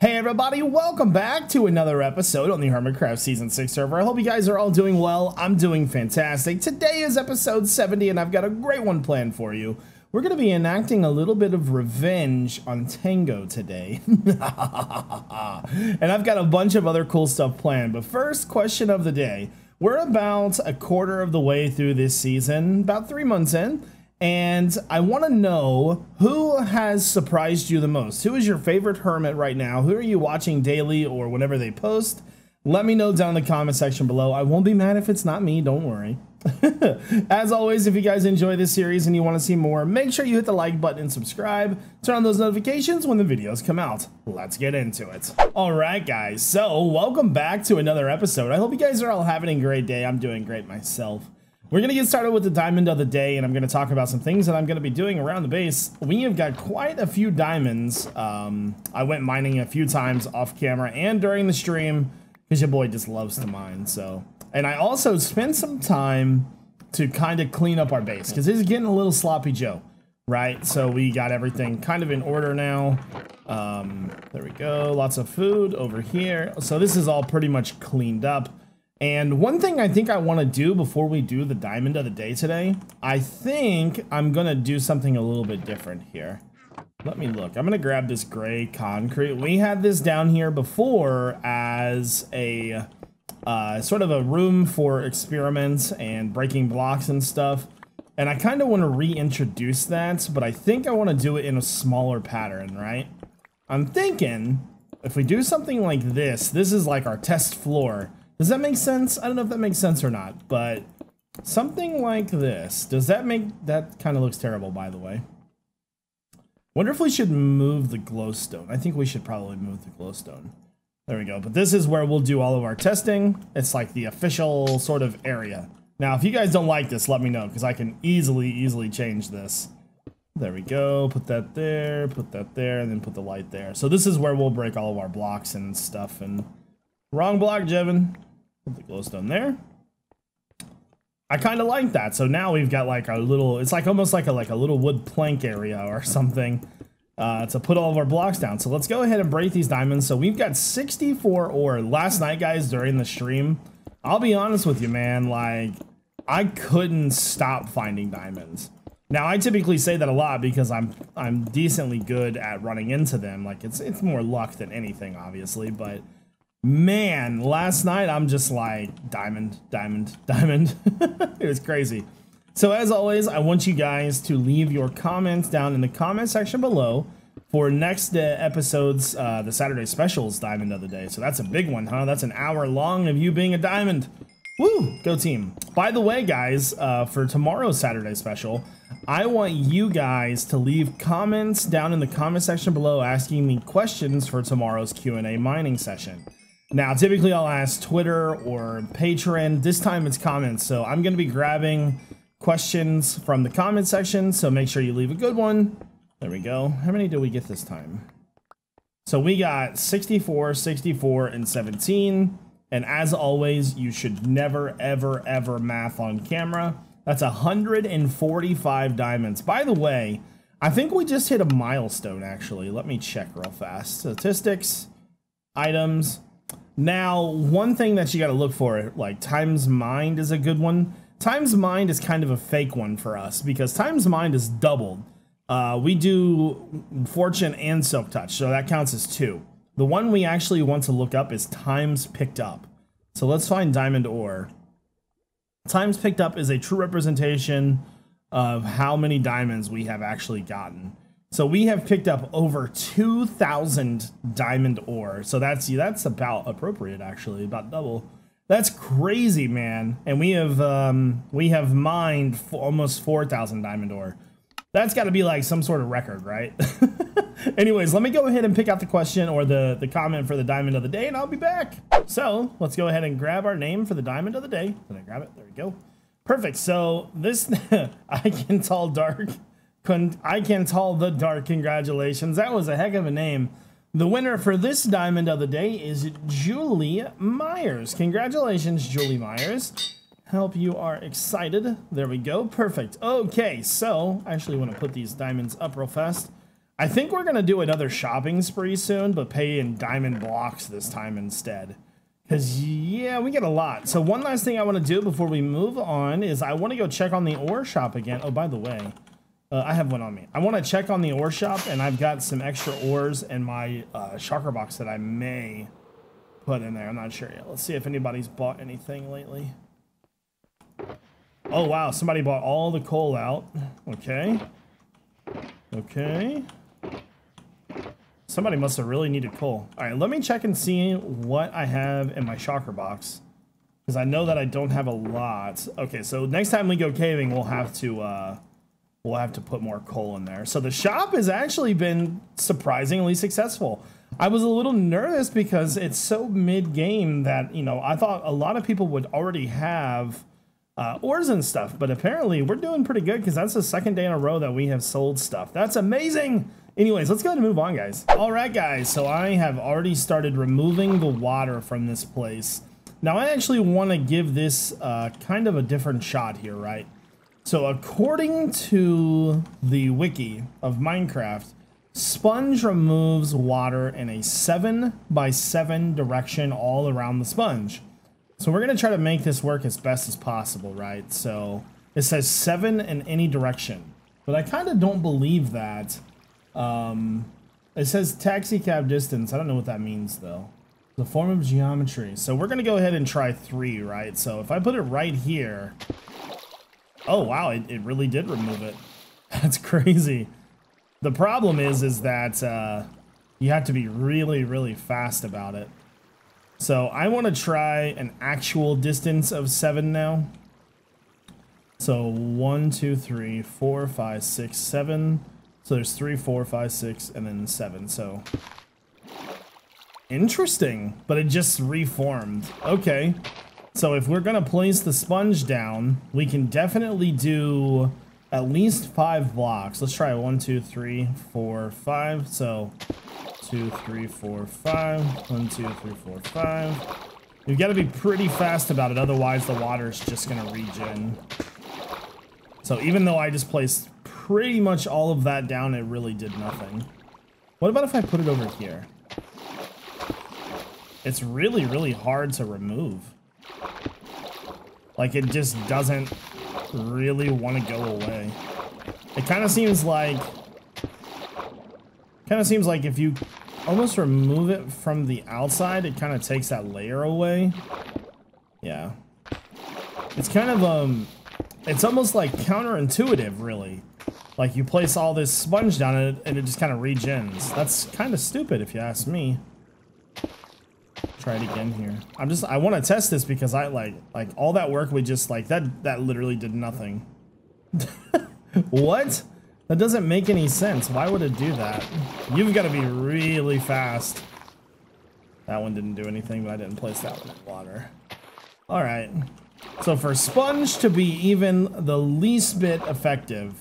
Hey everybody, welcome back to another episode on the Hermitcraft Season 6 server. I hope you guys are all doing well. I'm doing fantastic. Today is episode 70 and I've got a great one planned for you. We're going to be enacting a little bit of revenge on Tango today. And I've got a bunch of other cool stuff planned. But first, question of the day. We're about a quarter of the way through this season, about 3 months in. And I want to know who has surprised you the most. Who is your favorite hermit right now? Who are you watching daily or whenever they post? Let me know down in the comment section below. I won't be mad if it's not me, don't worry. As always, if you guys enjoy this series and you want to see more, make sure you hit the like button and subscribe. Turn on those notifications when the videos come out. Let's get into it. All right, guys. So welcome back to another episode. I hope you guys are all having a great day. I'm doing great myself. We're going to get started with the diamond of the day, and I'm going to talk about some things that I'm going to be doing around the base. We have got quite a few diamonds. I went mining a few times off camera and during the stream, because your boy just loves to mine. So, and I also spent some time to kind of clean up our base, because it's getting a little sloppy Joe, right? So we got everything kind of in order now. There we go. Lots of food over here. So this is all pretty much cleaned up. And one thing I think I want to do before we do the diamond of the day today, I think I'm going to do something a little bit different here. Let me look. I'm going to grab this gray concrete. We had this down here before as a sort of a room for experiments and breaking blocks and stuff. And I kind of want to reintroduce that, but I think I want to do it in a smaller pattern, right? I'm thinking if we do something like this, this is like our test floor. Does that make sense? I don't know if that makes sense or not, but something like this. Does that make... That kind of looks terrible, by the way. Wonder if we should move the glowstone. I think we should probably move the glowstone. There we go. But this is where we'll do all of our testing. It's like the official sort of area. Now, if you guys don't like this, let me know, because I can easily change this. There we go. Put that there, and then put the light there. So this is where we'll break all of our blocks and stuff. And wrong block, Jevin. Put the glowstone there. I kind of like that. So now we've got like a little, it's like almost like a little wood plank area or something to put all of our blocks down. So let's go ahead and break these diamonds. So we've got 64 ore. Last night, guys, during the stream, I'll be honest with you, man, like I couldn't stop finding diamonds. Now I typically say that a lot because I'm decently good at running into them. Like it's more luck than anything, obviously, but man, last night I'm just like diamond. It was crazy. So as always, I want you guys to leave your comments down in the comment section below for next episode's the Saturday specials diamond of the day. So that's a big one, huh? That's an hour long of you being a diamond. Woo, go team. By the way, guys, for tomorrow's Saturday special, I want you guys to leave comments down in the comment section below asking me questions for tomorrow's Q&A mining session. Now, typically I'll ask Twitter or Patreon. This time it's comments, so I'm going to be grabbing questions from the comment section, so make sure you leave a good one. There we go. How many did we get this time? So we got 64, 64, and 17. And as always, you should never, ever math on camera. That's 145 diamonds. By the way, I think we just hit a milestone, actually. Let me check real fast. Statistics, items. Now, one thing that you got to look for, like times mined is a good one. Times mined is kind of a fake one for us because times mined is doubled. We do fortune and silk touch, so that counts as 2. The one we actually want to look up is times picked up. So let's find diamond ore. Times picked up is a true representation of how many diamonds we have actually gotten. So we have picked up over 2,000 diamond ore. So that's about appropriate, actually, about double. That's crazy, man. And we have mined almost 4,000 diamond ore. That's got to be like some sort of record, right? Anyways, let me go ahead and pick out the question or the comment for the diamond of the day, and I'll be back. So let's go ahead and grab our name for the diamond of the day. Did I grab it? There we go. Perfect. So this, I can tall dark. I can tall the dark. Congratulations. That was a heck of a name. The winner for this diamond of the day is Julie Myers. Congratulations, Julie Myers. Hope you are excited. There we go. Perfect. Okay, so I actually want to put these diamonds up real fast. I think we're gonna do another shopping spree soon, but pay in diamond blocks this time instead. Because, yeah, we get a lot. So one last thing I want to do before we move on is I want to go check on the ore shop again. Oh, by the way, I have one on me. I want to check on the ore shop, and I've got some extra ores in my shulker box that I may put in there. I'm not sure yet. Let's see if anybody's bought anything lately. Oh, wow. Somebody bought all the coal out. Okay. Okay. Somebody must have really needed coal. All right, let me check and see what I have in my shulker box, because I know that I don't have a lot. Okay, so next time we go caving, we'll have to put more coal in there. So the shop has actually been surprisingly successful. I was a little nervous because it's so mid-game that, you know, I thought a lot of people would already have ores and stuff, but apparently we're doing pretty good because that's the second day in a row that we have sold stuff. That's amazing. Anyways, let's go ahead and move on, guys. All right, guys, so I have already started removing the water from this place. Now, I actually want to give this kind of a different shot here, right? So according to the wiki of Minecraft, sponge removes water in a 7x7 direction all around the sponge. So we're going to try to make this work as best as possible, right? So it says 7 in any direction, but I kind of don't believe that. It says taxi cab distance. I don't know what that means though. The form of geometry. So we're gonna go ahead and try 3, right? So if I put it right here, oh wow, it really did remove it. That's crazy. The problem is that you have to be really, really fast about it. So I want to try an actual distance of 7 now. So 1, 2, 3, 4, 5, 6, 7. So there's 3, 4, 5, 6, and then 7. So interesting, but it just reformed. Okay, so if we're gonna place the sponge down, we can definitely do at least 5 blocks. Let's try 1, 2, 3, 4, 5. So 2, 3, 4, 5. 1, 2, 3, 4, 5. You've got to be pretty fast about it, otherwise the water's just gonna regen. So even though I just placed pretty much all of that down, it really did nothing. What about if I put it over here? It's really, really hard to remove. Like, it just doesn't really want to go away. It kind of seems like if you almost remove it from the outside, it kind of takes that layer away. Yeah. It's kind of, it's almost like counterintuitive, really. Like, you place all this sponge down and it just kind of regens. That's kind of stupid if you ask me. Try it again here. I want to test this because I like all that work we just that literally did nothing. What? That doesn't make any sense. Why would it do that? You've got to be really fast. That one didn't do anything, but I didn't place that one in water. All right. So for sponge to be even the least bit effective,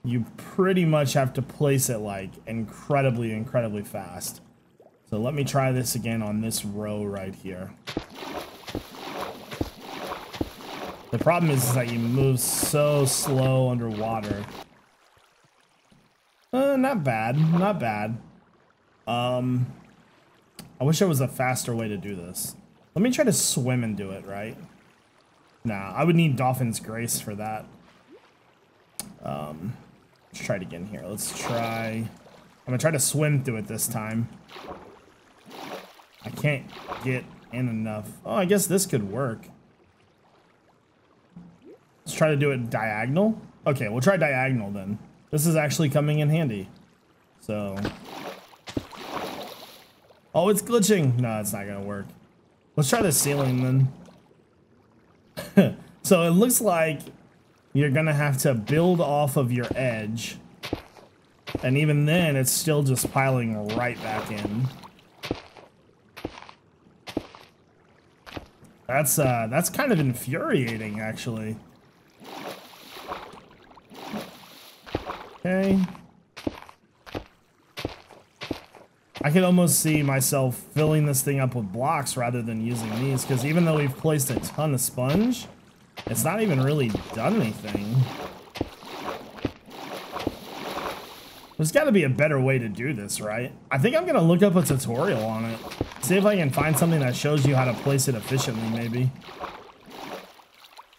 you pretty much have to place it like incredibly, incredibly fast. So let me try this again on this row right here. The problem is that you move so slow underwater. Not bad, not bad. I wish there was a faster way to do this. Let me try to swim and do it, right? Nah, I would need Dolphin's Grace for that. Let's try it again here. Let's try... I'm gonna try to swim through it this time. I can't get in enough. Oh, I guess this could work. Let's try to do it diagonal. Okay, we'll try diagonal then. This is actually coming in handy. So... Oh, it's glitching. No, it's not gonna work. Let's try the ceiling then. So it looks like you're gonna have to build off of your edge. And even then, it's still just piling right back in. That's kind of infuriating, actually. Okay. I can almost see myself filling this thing up with blocks rather than using these, because even though we've placed a ton of sponge, it's not even really done anything. There's got to be a better way to do this, right? I think I'm going to look up a tutorial on it. See if I can find something that shows you how to place it efficiently, maybe.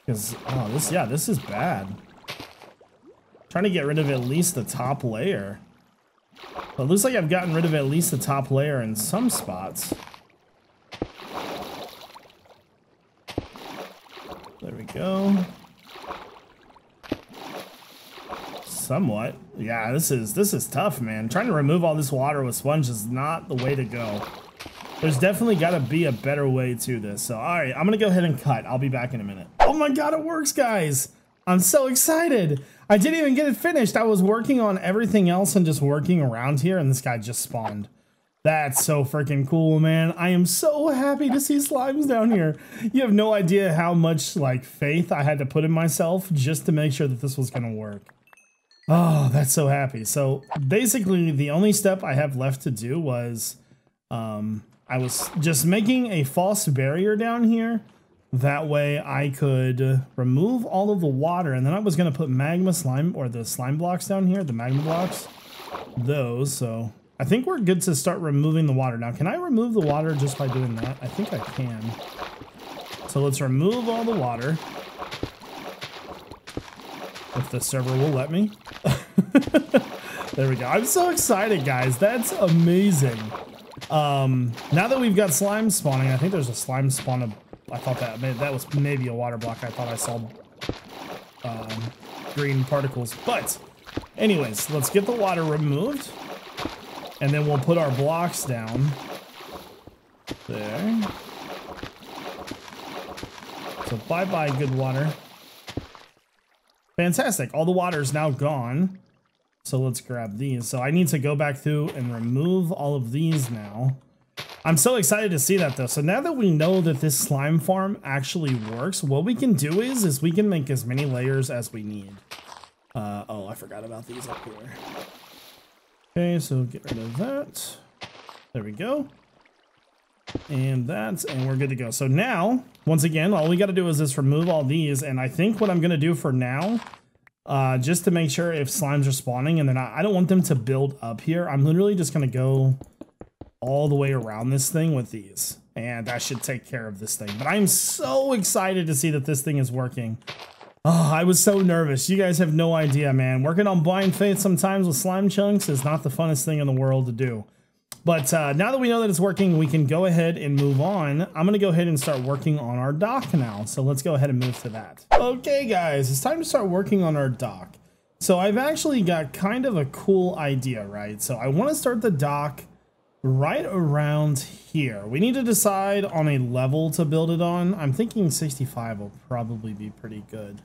Because, oh, this is bad. Trying to get rid of at least the top layer. But it looks like I've gotten rid of at least the top layer in some spots. There we go. Somewhat. Yeah, this is tough, man. Trying to remove all this water with sponge is not the way to go. There's definitely got to be a better way to this. So, all right, I'm going to go ahead and cut. I'll be back in a minute. Oh my God, it works, guys. I'm so excited. I didn't even get it finished. I was working on everything else and just working around here, and this guy just spawned. That's so freaking cool, man. I am so happy to see slimes down here. You have no idea how much, like, faith I had to put in myself just to make sure that this was going to work. Oh, that's so happy. So basically the only step I have left to do was I was just making a false barrier down here. That way I could remove all of the water, and then I was going to put magma slime, or the slime blocks down here, the magma blocks, those. So I think we're good to start removing the water. Now, can I remove the water just by doing that? I think I can. So let's remove all the water. If the server will let me. There we go. I'm so excited, guys. That's amazing. Now that we've got slime spawning, I think there's a slime spawn of, I thought that was maybe a water block. I thought I saw green particles. But anyways, let's get the water removed. And then we'll put our blocks down. There. So bye-bye, good water. Fantastic. All the water is now gone. So let's grab these. So I need to go back through and remove all of these now. I'm so excited to see that though. So now that we know that this slime farm actually works, what we can do is we can make as many layers as we need. Oh, I forgot about these up here. Okay, so get rid of that. There we go. And we're good to go. So now, once again, all we got to do is just remove all these. And I think what I'm going to do for now, just to make sure if slimes are spawning and they're not, I don't want them to build up here. I'm literally just going to go all the way around this thing with these. And that should take care of this thing. But I'm so excited to see that this thing is working. Oh, I was so nervous. You guys have no idea, man. Working on blind faith sometimes with slime chunks is not the funnest thing in the world to do. But now that we know that it's working, we can go ahead and move on. I'm going to go ahead and start working on our dock now. So let's go ahead and move to that. Okay, guys, it's time to start working on our dock. So I've actually got kind of a cool idea, right? So I want to start the dock right around here. We need to decide on a level to build it on. I'm thinking 65 will probably be pretty good,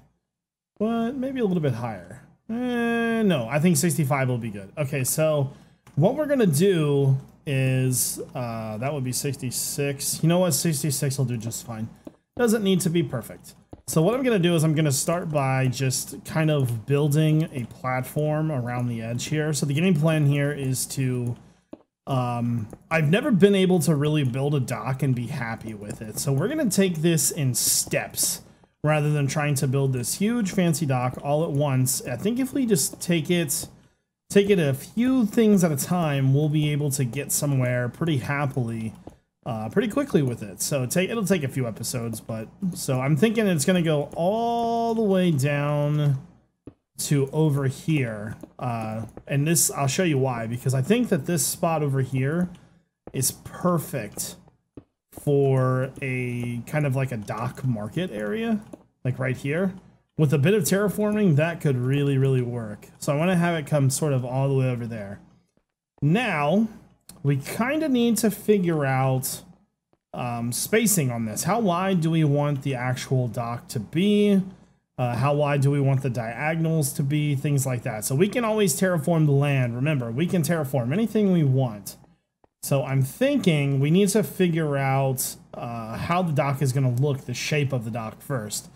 but maybe a little bit higher. No, I think 65 will be good. Okay, so what we're going to do is, that would be 66. You know what? 66 will do just fine. Doesn't need to be perfect. So what I'm going to do is I'm going to start by just kind of building a platform around the edge here. So the game plan here is to, I've never been able to really build a dock and be happy with it. So we're going to take this in steps rather than trying to build this huge fancy dock all at once. I think if we just take it a few things at a time, we'll be able to get somewhere pretty happily, pretty quickly with it. So it'll take a few episodes, but so I'm thinking it's going to go all the way down to over here. And this, I'll show you why, because I think that this spot over here is perfect for a kind of like a dock market area, like right here. With a bit of terraforming, that could really, really work. So I want to have it come sort of all the way over there. Now, we kind of need to figure out spacing on this. How wide do we want the actual dock to be? How wide do we want the diagonals to be? Things like that. So we can always terraform the land. Remember, we can terraform anything we want. So I'm thinking we need to figure out how the dock is going to look, the shape of the dock first.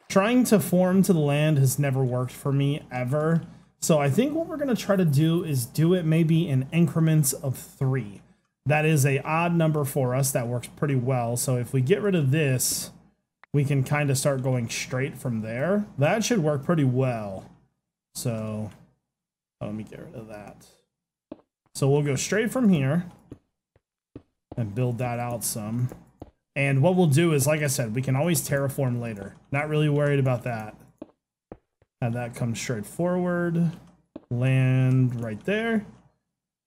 Trying to form to the land has never worked for me ever. So I think what we're going to try to do is do it maybe in increments of 3. That is an odd number for us. That works pretty well. So if we get rid of this, we can kind of start going straight from there. That should work pretty well. So Oh, let me get rid of that. So we'll go straight from here and build that out some. And what we'll do is, like I said, we can always terraform later. Not really worried about that. Have that come straight forward. Land right there.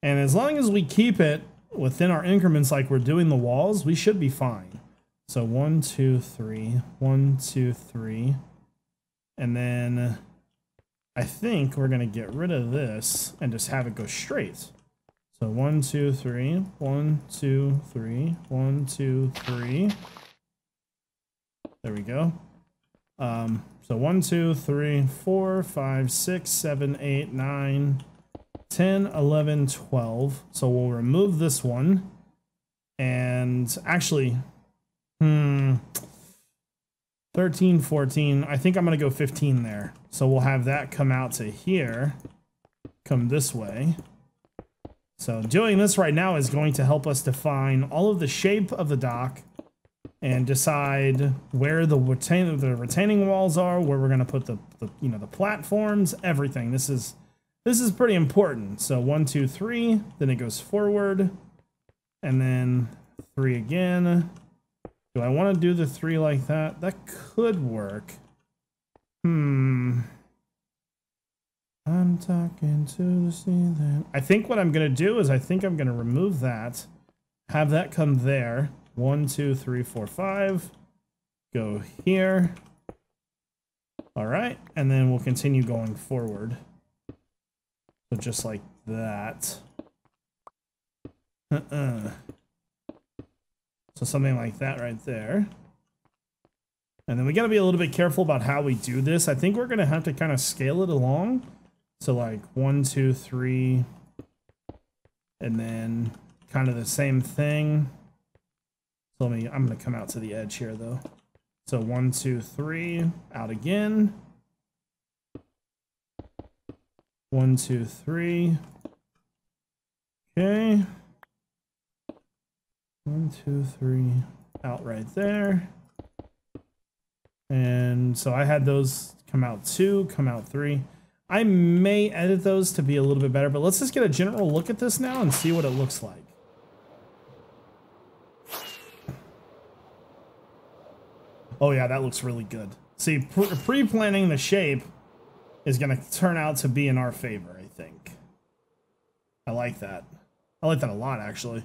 And as long as we keep it within our increments like we're doing the walls, we should be fine. So 1, 2, 3. 1, 2, 3. And then I think we're going to get rid of this and just have it go straight. So 1, 2, 3. 1, 2, 3. 1, 2, 3. There we go. So 1, 2, 3, 4, 5, 6, 7, 8, 9, 10, 11, 12. So we'll remove this one. And actually, 13, 14. I think I'm going to go 15 there. So we'll have that come out to here. Come this way. So doing this right now is going to help us define all of the shape of the dock and decide where the retaining walls are, where we're going to put the platforms, everything. This is pretty important. So 1, 2, 3, then it goes forward, and then 3 again. Do I want to do the 3 like that? That could work. I'm talking to the ceiling. I think what I'm going to do is I think I'm going to remove that, have that come there. 1, 2, 3, 4, 5. Go here. All right, and then we'll continue going forward. So just like that. So something like that right there. And then we got to be a little bit careful about how we do this. I think we're going to have to kind of scale it along. So like 1, 2, 3. And then kind of the same thing. So I'm going to come out to the edge here though. So 1, 2, 3, out again. 1, 2, 3. Okay. 1, 2, 3, out right there. And so I had those come out 2, come out 3. I may edit those to be a little bit better, but let's just get a general look at this now and see what it looks like. Oh yeah, that looks really good. See, pre-planning the shape is going to turn out to be in our favor, I think. I like that. I like that a lot, actually.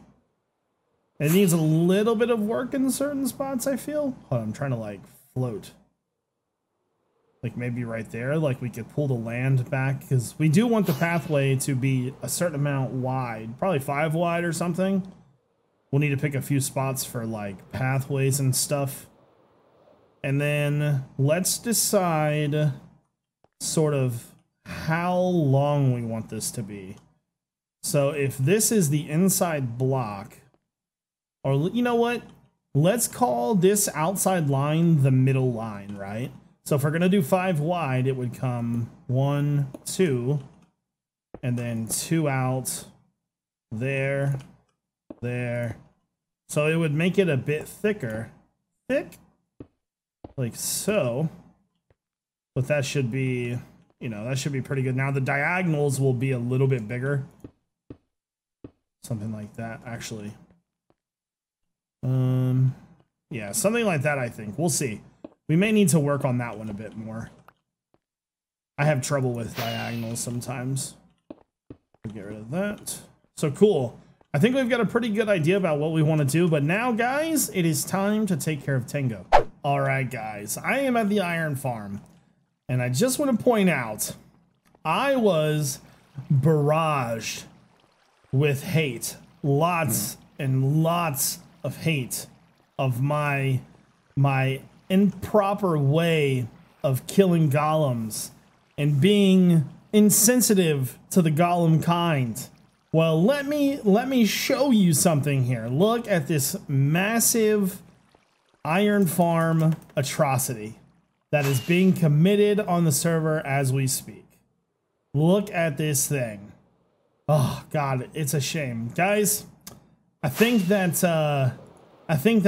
It needs a little bit of work in certain spots, I feel. Hold on, I'm trying to, like, float. Like, maybe right there. Like, we could pull the land back, because we do want the pathway to be a certain amount wide. Probably 5 wide or something. We'll need to pick a few spots for, like, pathways and stuff. And then let's decide sort of how long we want this to be. So if this is the inside block, or you know what? Let's call this outside line the middle line, right? So if we're going to do 5 wide, it would come 1, 2, and then 2 out, there, there. So it would make it a bit thicker. Thick? Like so. But that should be, you know, that should be pretty good. Now the diagonals will be a little bit bigger. Something like that, actually. Yeah, something like that, I think. We'll see. We may need to work on that one a bit more. I have trouble with diagonals sometimes. We'll get rid of that. So cool. I think we've got a pretty good idea about what we want to do, but now, guys, it is time to take care of Tango. All right, guys, I am at the iron farm, and I just want to point out, I was barraged with hate. Lots and lots of hate of my improper way of killing golems and being insensitive to the golem kind. Well, let me show you something here. Look at this massive iron farm atrocity that is being committed on the server as we speak. Look at this thing. Oh God, it's a shame, guys. I think that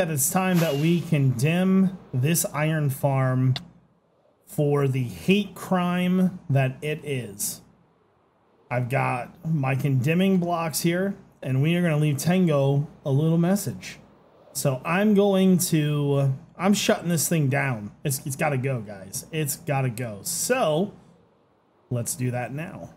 it's time that we condemn this iron farm for the hate crime that it is. I've got my condemning blocks here, and we are going to leave Tango a little message. So I'm shutting this thing down. It's got to go, guys. It's got to go. So let's do that now.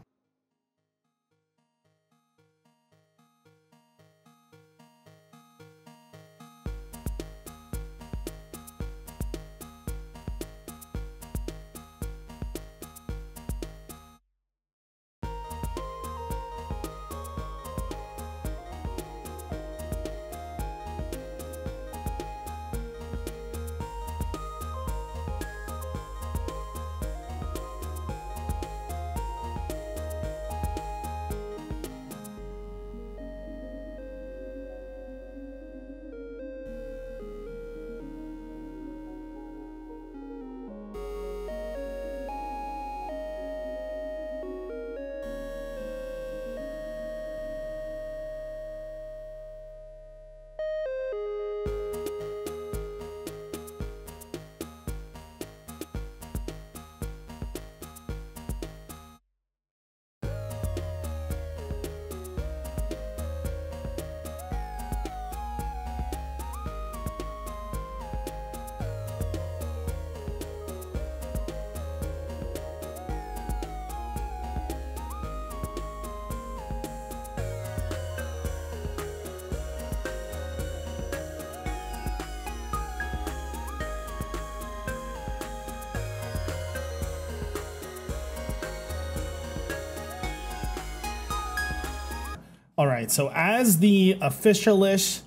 All right, so as the official-ish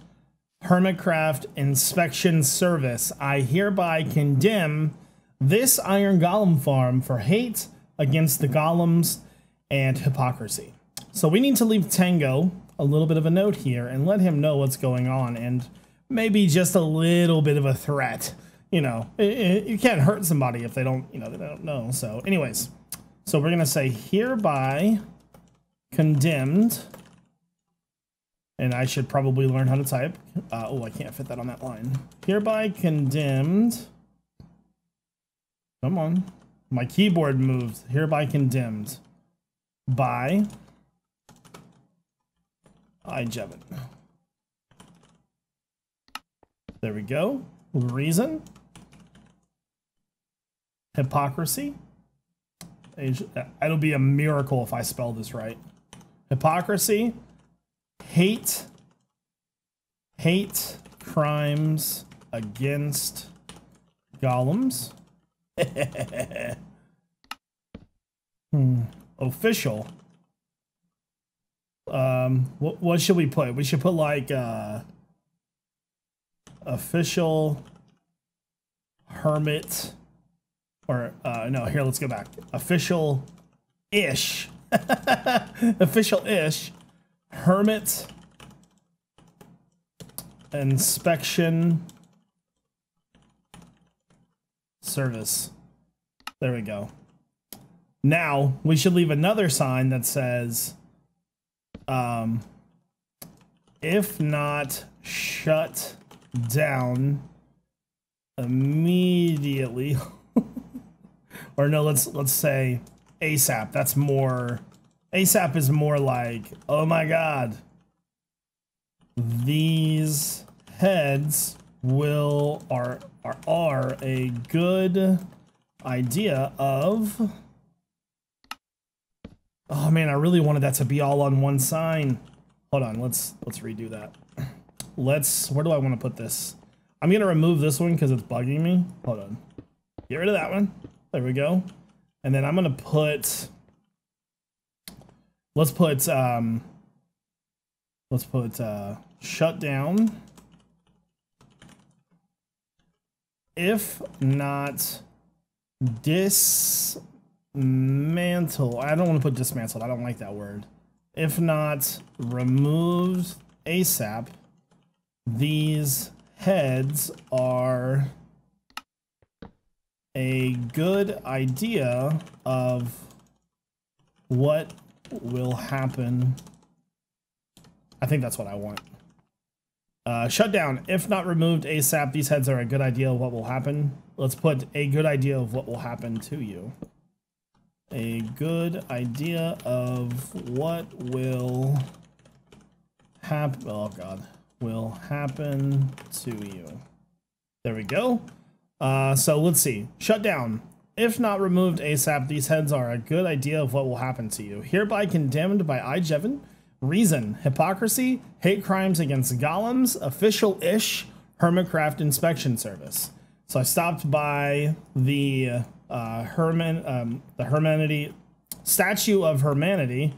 Hermitcraft inspection service, I hereby condemn this iron golem farm for hate against the golems and hypocrisy. So we need to leave Tango a little bit of a note here and let him know what's going on, and maybe just a little bit of a threat. You know, you can't hurt somebody if they don't, you know, they don't know. So anyways, so we're gonna say hereby condemned. And I should probably learn how to type. Oh, I can't fit that on that line. Hereby condemned. Come on. My keyboard moved. Hereby condemned by iJevin. There we go. Reason. Hypocrisy. It'll be a miracle if I spell this right. Hypocrisy. Hate crimes against golems. Official. What should we put? We should put like official hermit, or no, here, let's go back. Official-ish. Official-ish hermit inspection service. There we go. Now we should leave another sign that says if not shut down immediately. Or no, let's say ASAP. That's more, ASAP is more like, oh my god, these heads are a good idea of. Oh man, I really wanted that to be all on one sign. Hold on, let's redo that. Where do I want to put this? I'm gonna remove this one because it's bugging me. Hold on. Get rid of that one. There we go. And then I'm gonna put, let's put shut down. If not dismantle. I don't want to put dismantled. I don't like that word. If not removed ASAP, these heads are a good idea of what will happen. I think that's what I want. Shut down. If not removed ASAP, these heads are a good idea of what will happen. Let's put a good idea of what will happen to you. a good idea of what will happen. Oh God, will happen to you. There we go. So let's see. Shut down. If not removed ASAP, these heads are a good idea of what will happen to you. Hereby condemned by iJevin. Reason: hypocrisy, hate crimes against golems, official-ish Hermitcraft inspection service. So I stopped by the Hermanity statue of Hermanity,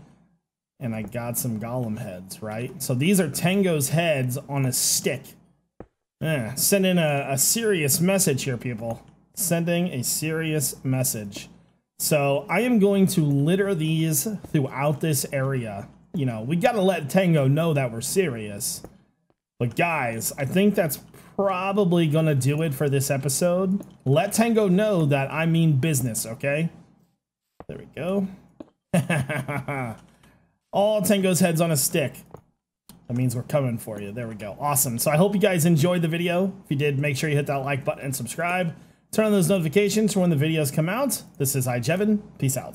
and I got some golem heads, right? So these are Tango's heads on a stick. Sending a serious message here, people. Sending a serious message. So I am going to litter these throughout this area. You know, we gotta let Tango know that we're serious. But guys, I think that's probably gonna do it for this episode. Let Tango know that I mean business, okay? There we go. All Tango's heads on a stick. That means we're coming for you. There we go. Awesome. So I hope you guys enjoyed the video. If you did, make sure you hit that like button and subscribe. Turn on those notifications for when the videos come out. This is iJevin. Peace out.